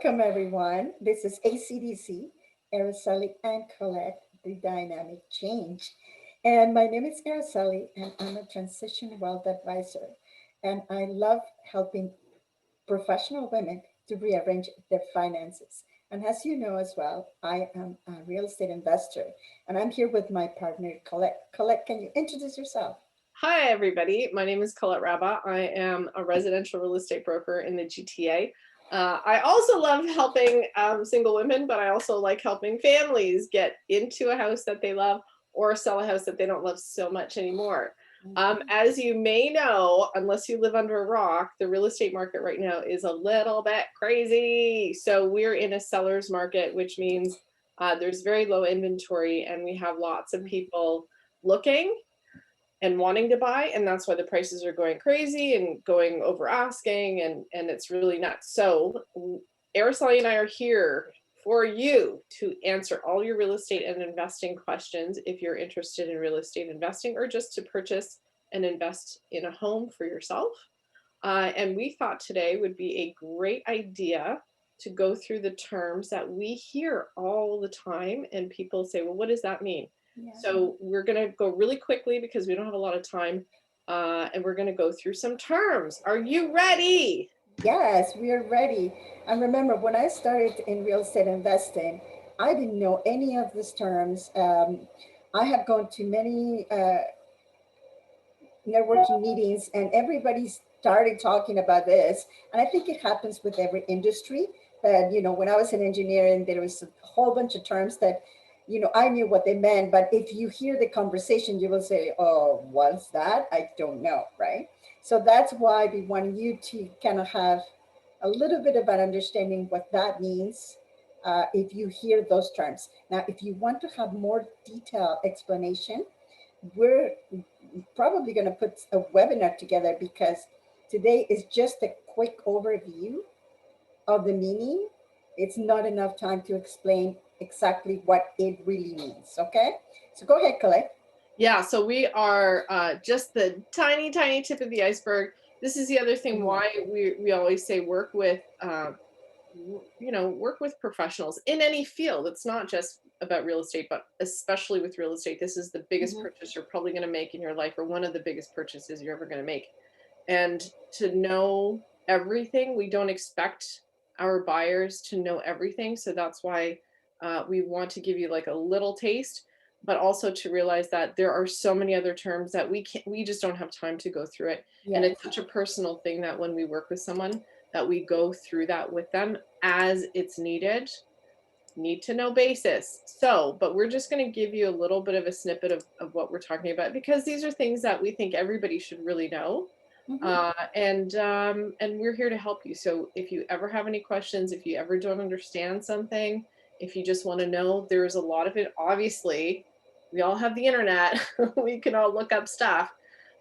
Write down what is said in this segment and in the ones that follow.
Welcome, everyone. This is ACDC, Araceli and Colette, the Dynamic Change. And my name is Araceli, and I'm a transition wealth advisor. And I love helping professional women to rearrange their finances. And as you know as well, I am a real estate investor, and I'm here with my partner, Colette. Colette, can you introduce yourself? Hi, everybody. My name is Colette Rabba. I am a residential real estate broker in the GTA. I also love helping single women, but I also like helping families get into a house that they love or sell a house that they don't love so much anymore. As you may know, unless you live under a rock, the real estate market right now is a little bit crazy. So we're in a seller's market, which means there's very low inventory and we have lots of people looking and wanting to buy, and that's why the prices are going crazy and going over asking, and it's really nuts. So Araceli and I are here for you to answer all your real estate and investing questions if you're interested in real estate investing or just to purchase and invest in a home for yourself. And we thought today would be a great idea to go through the terms that we hear all the time, and people say, well, what does that mean? Yeah. So we're going to go really quickly because we don't have a lot of time, and we're going to go through some terms. Are you ready? Yes, we are ready. And remember, when I started in real estate investing, I didn't know any of these terms. I had gone to many networking meetings, and everybody started talking about this. And I think it happens with every industry. That when I was an engineer, and there was a whole bunch of terms that I knew what they meant, but if you hear the conversation, you will say, "Oh, what's that? I don't know," right? So that's why we want you to kind of have a little bit of an understanding what that means if you hear those terms. Now, if you want to have more detailed explanation, we're probably going to put a webinar together because today is just a quick overview of the meaning. It's not enough time to explain exactly what it really means. Okay, so go ahead, Colette. Yeah, so we are just the tiny, tiny tip of the iceberg. This is the other thing why we always say work with work with professionals in any field. It's not just about real estate, but especially with real estate. This is the biggest purchase you're probably going to make in your life, or one of the biggest purchases you're ever going to make. And to know everything, we don't expect our buyers to know everything. So that's why we want to give you like a little taste, but also to realize that there are so many other terms that we just don't have time to go through it. Yeah. And it's such a personal thing that when we work with someone, that we go through that with them as it's needed, need to know basis. So, but we're just going to give you a little bit of a snippet of what we're talking about, because these are things that we think everybody should really know. And we're here to help you. So if you ever have any questions, if you ever don't understand something, if you just want to know, there's a lot of it. Obviously, we all have the internet. We can all look up stuff.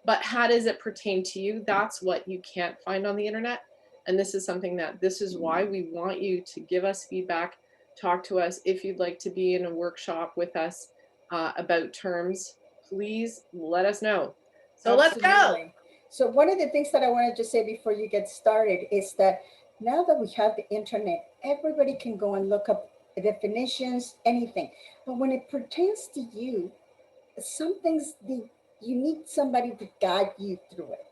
But how does it pertain to you? That's what you can't find on the internet. And this is something this is why we want you to give us feedback, talk to us. If you'd like to be in a workshop with us about terms, please let us know. So Absolutely. Let's go. So one of the things that I wanted to say before you get started is that now that we have the internet, everybody can go and look up definitions, anything. But when it pertains to you, some things you need somebody to guide you through it.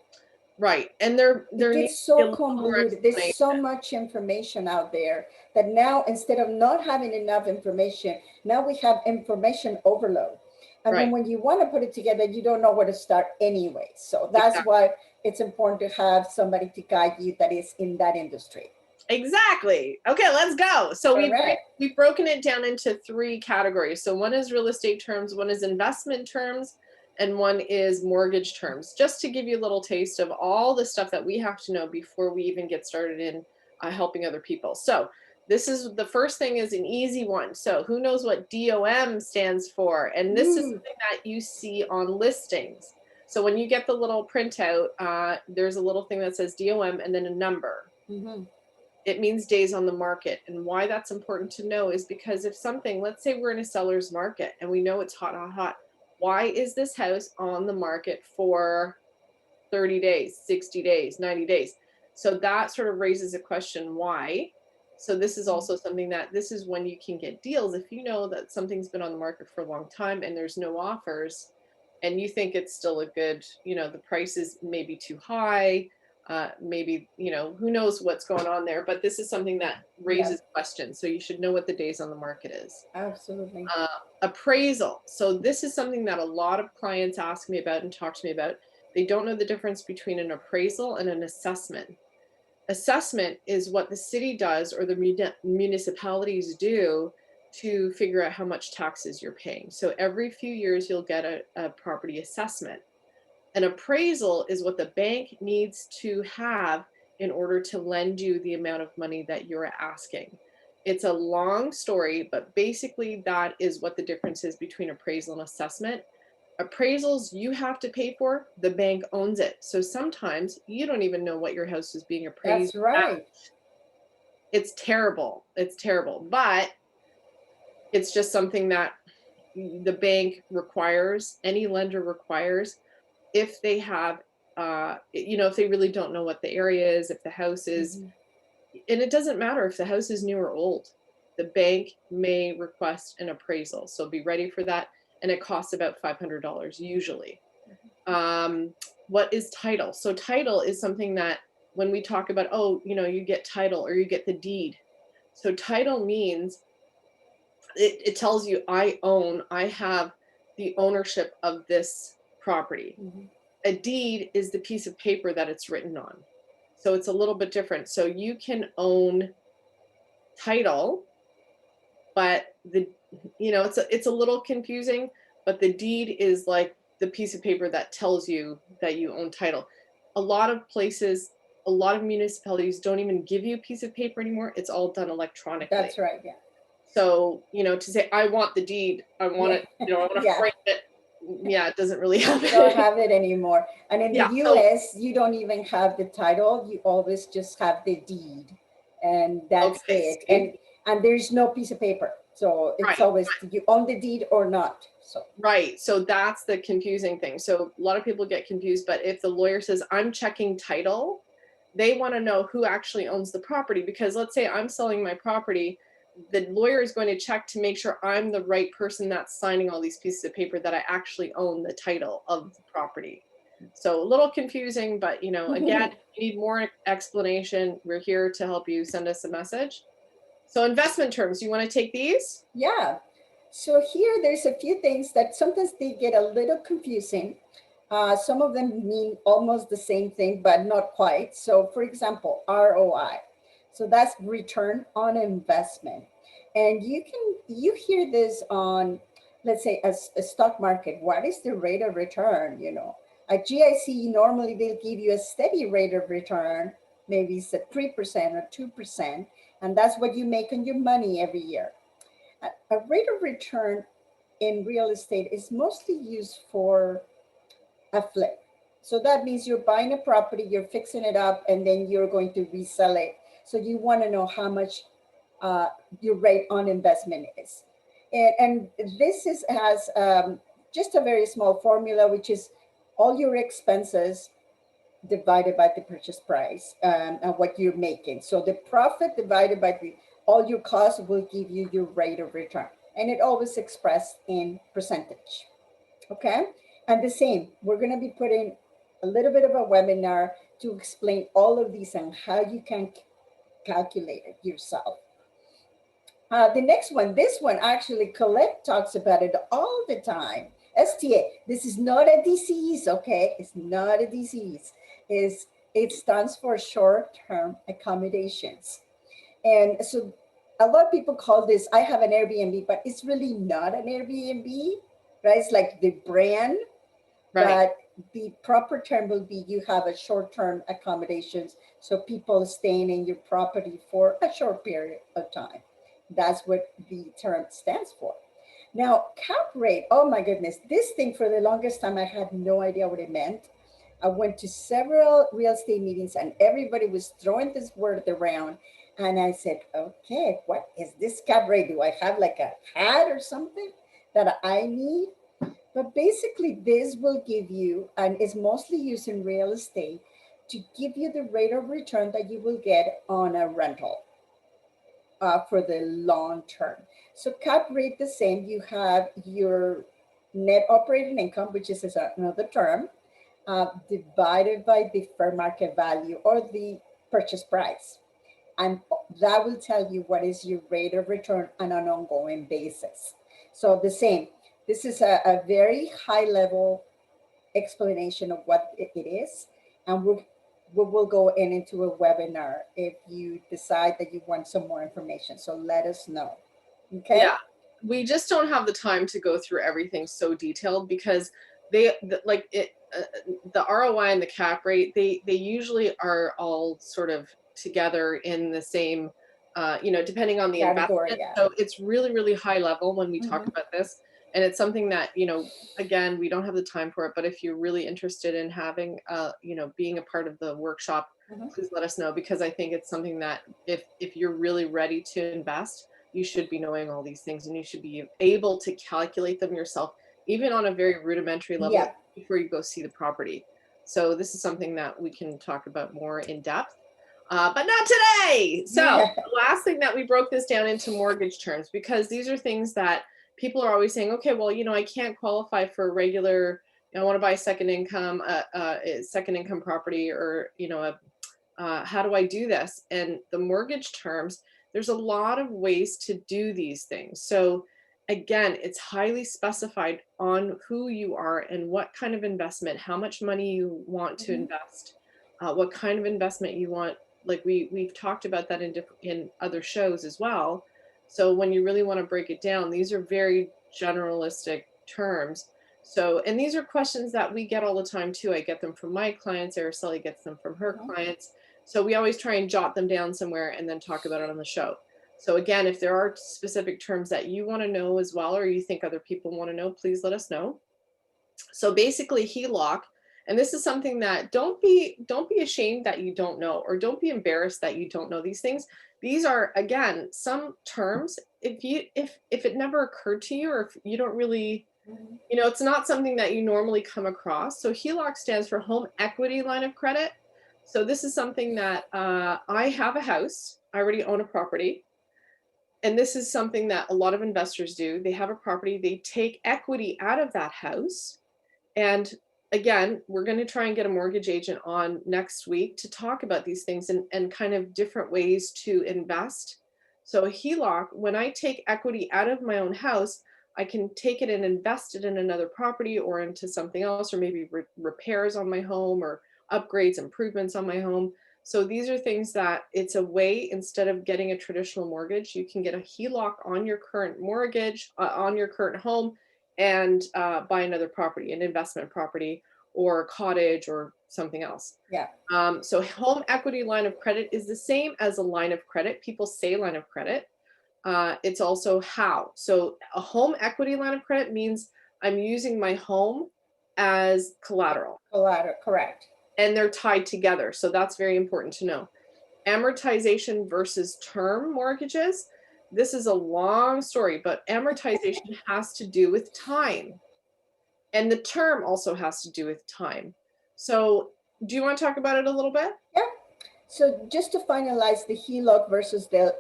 Right. And there It's so convoluted. There's so much information out there that now, instead of not having enough information, now we have information overload. And then when you want to put it together, you don't know where to start anyway. So that's why it's important to have somebody to guide you that is in that industry. Exactly. Okay, let's go. So we've broken it down into 3 categories. So one is real estate terms, one is investment terms, and one is mortgage terms, just to give you a little taste of all the stuff that we have to know before we even get started in helping other people. So this is the first thing, is an easy one. So who knows what DOM stands for? And this is something that you see on listings. So when you get the little printout, there's a little thing that says DOM and then a number. It means days on the market. And why that's important to know is because if something, let's say we're in a seller's market and we know it's hot, hot, hot. Why is this house on the market for 30 days, 60 days, 90 days? So that sort of raises a question, why? So this is also something that this is when you can get deals. If you know that something's been on the market for a long time and there's no offers and you think it's still a good, the price is maybe too high, maybe, who knows what's going on there, but this is something that raises questions. So you should know what the days on the market is. Absolutely. Appraisal. So this is something that a lot of clients ask me about and talk to me about. They don't know the difference between an appraisal and an assessment. Assessment is what the city does or the municipalities do to figure out how much taxes you're paying. So every few years, you'll get a property assessment. An appraisal is what the bank needs to have in order to lend you the amount of money that you're asking. It's a long story, but basically that is what the difference is between appraisal and assessment. Appraisals you have to pay for, the bank owns it. So sometimes you don't even know what your house is being appraised That's right. at. It's terrible. It's terrible. But it's just something that the bank requires, any lender requires, if they have, if they really don't know what the area is, if the house is, and it doesn't matter if the house is new or old, the bank may request an appraisal. So be ready for that. And it costs about $500 usually. What is title? So title is something that when we talk about, you get title or you get the deed. So title means it tells you I have the ownership of this property. A deed is the piece of paper that it's written on. So it's a little bit different. So you can own title, but it's a little confusing, but the deed is like the piece of paper that tells you that you own title. A lot of places, a lot of municipalities don't even give you a piece of paper anymore. It's all done electronically. That's right. Yeah. So, to say, I want the deed, I want it, I want to frame it. Yeah, it doesn't really have it. Don't have it anymore. And in the US, so, you don't even have the title. You always just have the deed, and that's it. And there's no piece of paper. So it's always you own the deed or not. So So that's the confusing thing. So a lot of people get confused, but if the lawyer says, I'm checking title, they want to know who actually owns the property. Because let's say I'm selling my property, the lawyer is going to check to make sure I'm the right person that's signing all these pieces of paper, that I actually own the title of the property. So a little confusing, but again, if you need more explanation, we're here to help you. Send us a message. So investment terms, you want to take these? Yeah. So here there's a few things that sometimes they get a little confusing. Some of them mean almost the same thing, but not quite. So for example, ROI. So that's return on investment. And you hear this on, let's say, a stock market. What is the rate of return? At GIC, normally they'll give you a steady rate of return. Maybe it's at 3% or 2%. And that's what you make on your money every year. A rate of return in real estate is mostly used for a flip. So that means you're buying a property, you're fixing it up, and then you're going to resell it. So you want to know how much your rate on investment is. And this has just a very small formula, which is all your expenses divided by the purchase price and what you're making. So the profit divided by all your costs will give you your rate of return. And it always expressed in percentage. Okay. And the same, we're going to be putting a little bit of a webinar to explain all of these and how you can calculate it yourself. The next one, this one actually, Colette talks about it all the time. STA, this is not a disease, okay? It's not a disease. It stands for short-term accommodations. And so a lot of people call this, I have an Airbnb, but it's really not an Airbnb, right? It's like the brand, but the proper term will be you have a short-term accommodations. So people staying in your property for a short period of time. That's what the term stands for. Now, cap rate, oh my goodness, this thing for the longest time, I had no idea what it meant. I went to several real estate meetings and everybody was throwing this word around. And I said, okay, what is this cap rate? Do I have like a hat or something that I need? But basically this will give you, and is mostly used in real estate, to give you the rate of return that you will get on a rental. for the long term. So cap rate the same. You have your net operating income, which is another term, divided by the fair market value or the purchase price. And that will tell you what is your rate of return on an ongoing basis. So the same, this is a very high level explanation of what it is. And we will go into a webinar if you decide that you want some more information. So let us know. Okay. Yeah, we just don't have the time to go through everything so detailed because the ROI and the cap rate, they usually are all sort of together in the same, depending on the category. investment. Yeah. So it's really, really high level when we talk about this. And it's something that, again, we don't have the time for it, but if you're really interested in having, being a part of the workshop, please let us know, because I think it's something that if you're really ready to invest, you should be knowing all these things and you should be able to calculate them yourself, even on a very rudimentary level before you go see the property. So this is something that we can talk about more in depth, but not today. So the last thing that we broke this down into mortgage terms, because these are things that people are always saying, okay, well, I can't qualify for a regular, I want to buy second income property, or, how do I do this? And the mortgage terms, there's a lot of ways to do these things. So again, it's highly specified on who you are and what kind of investment, how much money you want to invest, what kind of investment you want. Like we've talked about that in other shows as well. So when you really want to break it down, these are very generalistic terms. So, and these are questions that we get all the time too. I get them from my clients. Araceli gets them from her clients. So we always try and jot them down somewhere and then talk about it on the show. So again, if there are specific terms that you want to know as well, or you think other people want to know, please let us know. So basically HELOC, and this is something that don't be ashamed that you don't know, or don't be embarrassed that you don't know these things. These are, again, some terms, if it never occurred to you, or if you don't really, it's not something that you normally come across. So HELOC stands for home equity line of credit. So this is something that I have a house, I already own a property. And this is something that a lot of investors do. They have a property, they take equity out of that house. And again, we're going to try and get a mortgage agent on next week to talk about these things and kind of different ways to invest. So HELOC, when I take equity out of my own house, I can take it and invest it in another property or into something else, or maybe repairs on my home, or upgrades, improvements on my home. So these are things that it's a way, instead of getting a traditional mortgage, you can get a HELOC on your current mortgage, on your current home, and buy another property, an investment property or a cottage or something else. Yeah. So home equity line of credit is the same as a line of credit. People say line of credit. It's also how. So a home equity line of credit means I'm using my home as collateral. Collateral, correct. And they're tied together. So that's very important to know. Amortization versus term mortgages. This is a long story, but amortization has to do with time. And the term also has to do with time. So do you want to talk about it a little bit? Yeah. So just to finalize, the HELOC versus the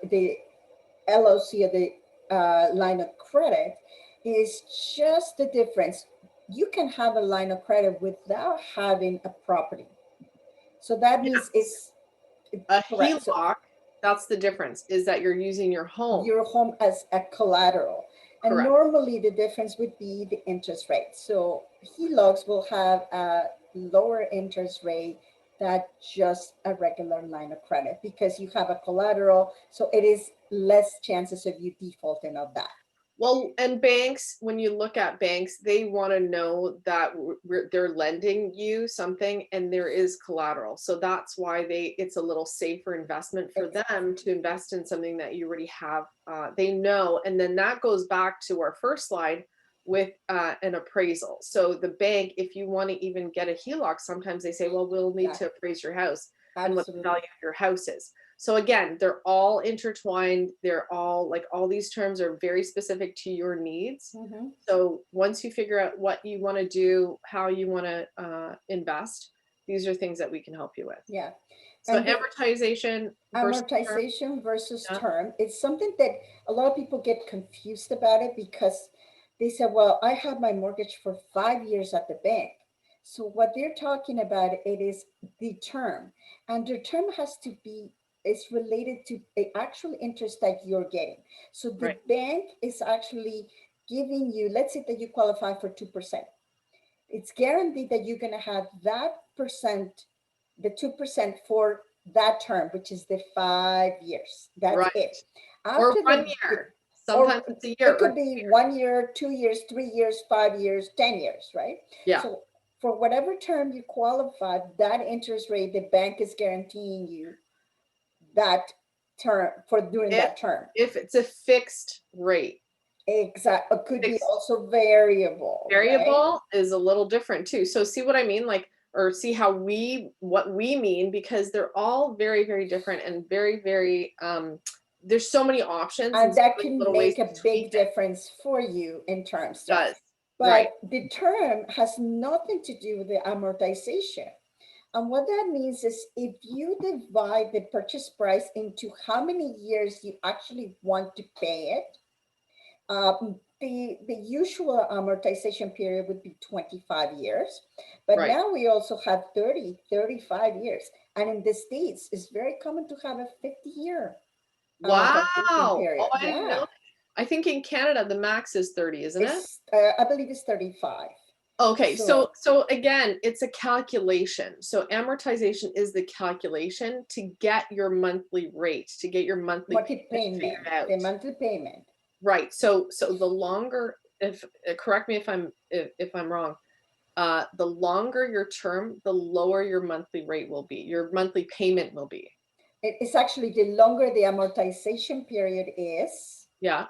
LOC, or the line of credit, is just the difference. You can have a line of credit without having a property. So that means it's a HELOC. So that's the difference, is that you're using your home as a collateral. And correct. Normally the difference would be the interest rate. So HELOCs will have a lower interest rate than just a regular line of credit, because you have a collateral. So it is less chances of you defaulting of that. Well, and banks, when you look at banks, they want to know that they're lending you something and there is collateral. So that's why it's a little safer investment for them to invest in something that you already have. They know. And then that goes back to our first slide with an appraisal. So the bank, if you want to even get a HELOC, sometimes they say, well, we'll need to appraise your house. Absolutely. And what the value of your house is. So again, they're all intertwined. They're all all these terms are very specific to your needs. So once you figure out what you want to do, how you want to invest, these are things that we can help you with. Yeah. So amortization versus term. Amortization versus Yeah. term, it's something that a lot of people get confused about it because they say, well, I have my mortgage for 5 years at the bank. So what they're talking about, it is the term, and the term has to be, it's related to the actual interest that you're getting. So the Right. bank is actually giving you, let's say that you qualify for 2%. It's guaranteed that you're going to have that percent, the 2% for that term, which is the 5 years. That's Right. it. Or After 1 year. or Sometimes it's a year it or could be 2 years. 1 year, 2 years, 3 years, 5 years, 10 years, right? Yeah. So for whatever term you qualify, that interest rate, the bank is guaranteeing you that term for during that term. If it's a fixed rate. Exactly. It could be Fixed. also variable. Variable Right? is a little different too. So see what I mean? Like, or see how what we mean, because they're all very, very different and very, very, there's so many options and And so that many can little ways make to a tweak big it. difference for you in terms. It does. Right. But the term has nothing to do with the amortization. And what that means is if you divide the purchase price into how many years you actually want to pay it, the usual amortization period would be 25 years. But Right. now we also have 30, 35 years. And in the States, it's very common to have a 50-year Wow. amortization period. Oh, I didn't know. I think in Canada the max is 30, isn't it? It's, I believe it's 35. Okay, so again, it's a calculation. So amortization is the calculation to get your monthly rate, to get your monthly payment figured out. The monthly payment. Right. So the longer, if correct me if I'm wrong, the longer your term, the lower your monthly rate will be. Your monthly payment will be. It's actually the longer the amortization period is, Yeah.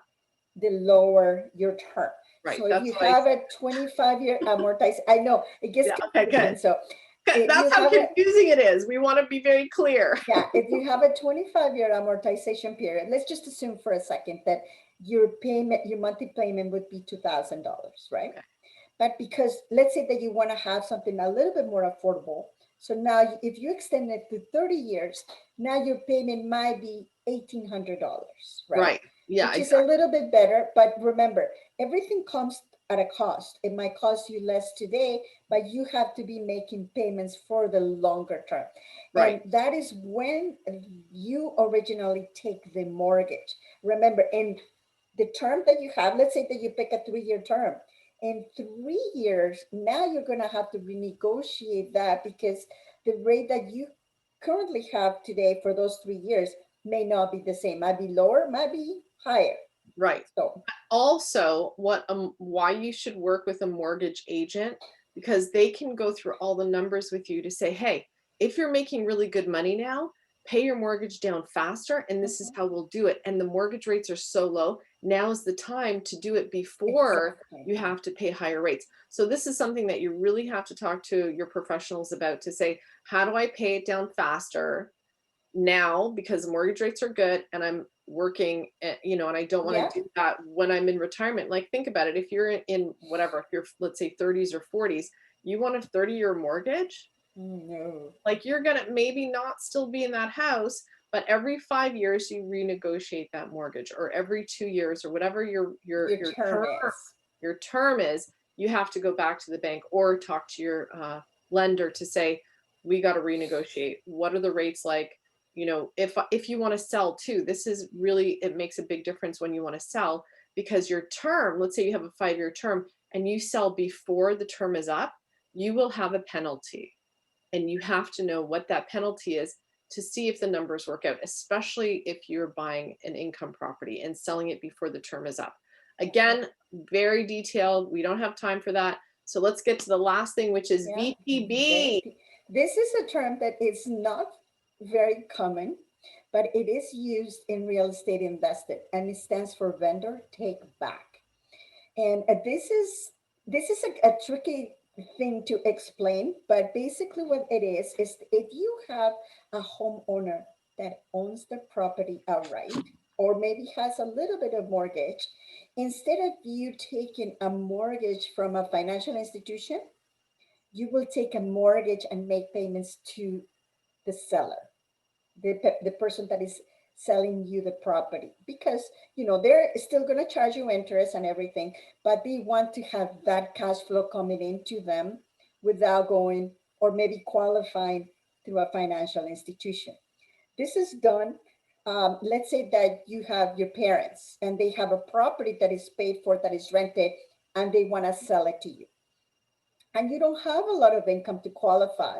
the lower your term. Right. So if you have a 25-year amortization, I know it gets confusing. So that's how confusing it is. We want to be very clear. Yeah, if you have a 25-year amortization period, let's just assume for a second that your monthly payment would be $2,000, right? Okay. But because let's say that you want to have something a little bit more affordable. So now if you extend it to 30 years, now your payment might be $1,800, right? Right. Yeah. Which is a little bit better. But remember, everything comes at a cost. It might cost you less today, but you have to be making payments for the longer term. Right. And that is when you originally take the mortgage. Remember, in the term that you have, let's say that you pick a 3-year term. In 3 years, now you're going to have to renegotiate that because the rate that you currently have today for those 3 years may not be the same. Might be lower, might be higher. Right. So also why you should work with a mortgage agent, because they can go through all the numbers with you to say, hey, if you're making really good money now, pay your mortgage down faster, and this is how we'll do it. And the mortgage rates are so low. Now is the time to do it before you have to pay higher rates. So this is something that you really have to talk to your professionals about, to say, how do I pay it down faster now because mortgage rates are good and I'm working, and I don't want to do that when I'm in retirement. Like, think about it. If you're in whatever, if you're, let's say 30s or 40s, you want a 30-year mortgage? No. Like, you're going to maybe not still be in that house, but every 5 years you renegotiate that mortgage, or every 2 years, or whatever your term is, you have to go back to the bank or talk to your lender to say, we got to renegotiate. What are the rates like? If you want to sell too, this is really, it makes a big difference when you want to sell, because your term, let's say you have a 5-year term and you sell before the term is up, you will have a penalty, and you have to know what that penalty is to see if the numbers work out, especially if you're buying an income property and selling it before the term is up. Again, very detailed. We don't have time for that. So let's get to the last thing, which is VTB. This is a term that is not very common, but it is used in real estate investing, and it stands for vendor take back. And this is a tricky thing to explain, but basically what it is if you have a homeowner that owns the property outright, or maybe has a little bit of mortgage, instead of you taking a mortgage from a financial institution, you will take a mortgage and make payments to the seller. the person that is selling you the property, because they're still going to charge you interest and everything, but they want to have that cash flow coming into them without going or maybe qualifying through a financial institution. This is done. Let's say that you have your parents and they have a property that is paid for, that is rented, and they want to sell it to you, and you don't have a lot of income to qualify.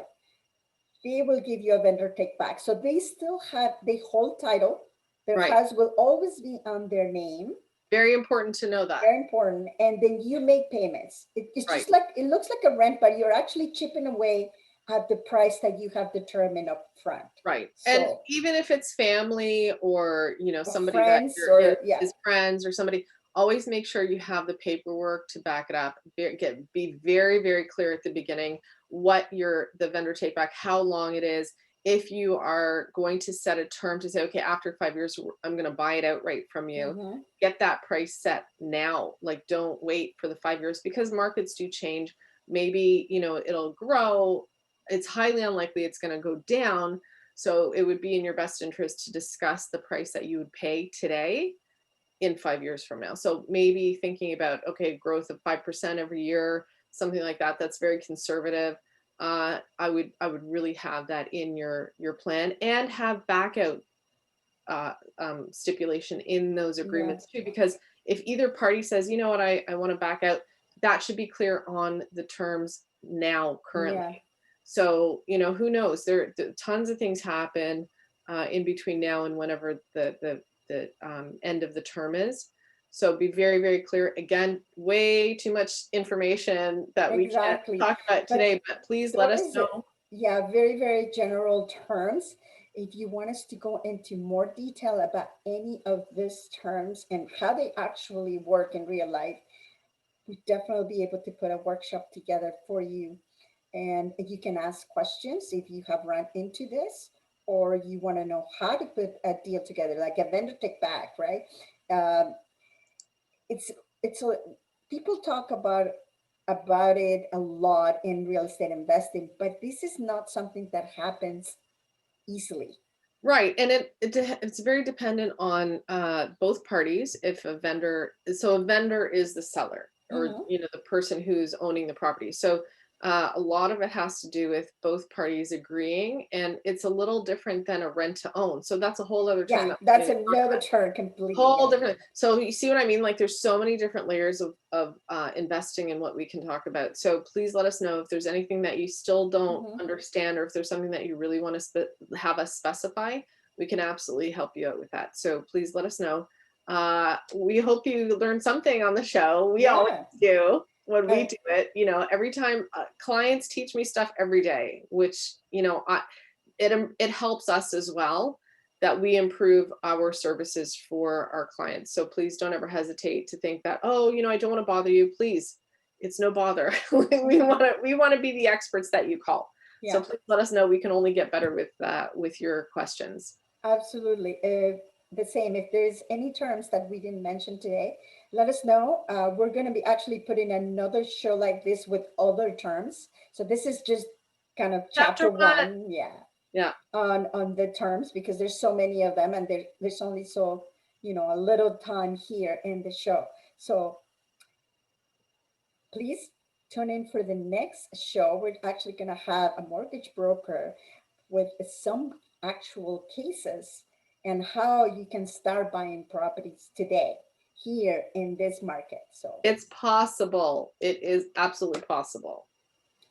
They will give you a vendor take back. So they still have, they hold title. Their Right. house will always be on their name. Very important to know that. Very important. And then you make payments. It's Right. just like, it looks like a rent, but you're actually chipping away at the price that you have determined up front. Right. So, And even if it's family or, somebody friends that you're or is friends or somebody, always make sure you have the paperwork to back it up. Be very, very clear at the beginning what the vendor take back, how long it is. If you are going to set a term to say, okay, after 5 years, I'm going to buy it outright from you, get that price set now. Like, don't wait for the 5 years, because markets do change. Maybe, it'll grow. It's highly unlikely it's going to go down. So it would be in your best interest to discuss the price that you would pay today in 5 years from now. So maybe thinking about, okay, growth of 5% every year, something like that. That's very conservative. I would really have that in your plan, and have back out stipulation in those agreements too, because if either party says, you know what, I want to back out, that should be clear on the terms now currently. So, who knows, there tons of things happen in between now and whenever the end of the term is. So be very, very clear. Again, way too much information that we can't talk about today, but please let us know. Very, very general terms. If you want us to go into more detail about any of these terms and how they actually work in real life, we'd definitely be able to put a workshop together for you. And you can ask questions if you have run into this, or you want to know how to put a deal together, like a vendor take back, right? It's people talk about it a lot in real estate investing, but this is not something that happens easily. Right. And it's very dependent on both parties. If a vendor is the seller, or, the person who's owning the property. So a lot of it has to do with both parties agreeing, and it's a little different than a rent to own. So that's a whole other term. That's another term completely. Whole different. So you see what I mean? Like, there's so many different layers of investing and what we can talk about. So please let us know if there's anything that you still don't understand, or if there's something that you really want to have us specify. We can absolutely help you out with that. So please let us know. We hope you learned something on the show. We always do when we do it. Every time clients teach me stuff every day, which, it helps us as well, that we improve our services for our clients. So please don't ever hesitate to think that, oh, I don't want to bother you. Please, it's no bother. we want to be the experts that you call. So please let us know. We can only get better with your questions. Absolutely. The same. If there's any terms that we didn't mention today, let us know. We're going to be actually putting another show like this with other terms. So this is just kind of chapter one. On the terms, because there's so many of them, and there's only so a little time here in the show. So please tune in for the next show. We're actually going to have a mortgage broker with some actual cases and how you can start buying properties today here in this market. So it's possible. It is absolutely possible.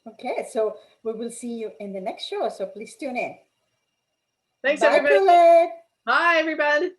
Okay, so we will see you in the next show. So please tune in. Thanks, Bye, everybody. Colette. Bye, everybody.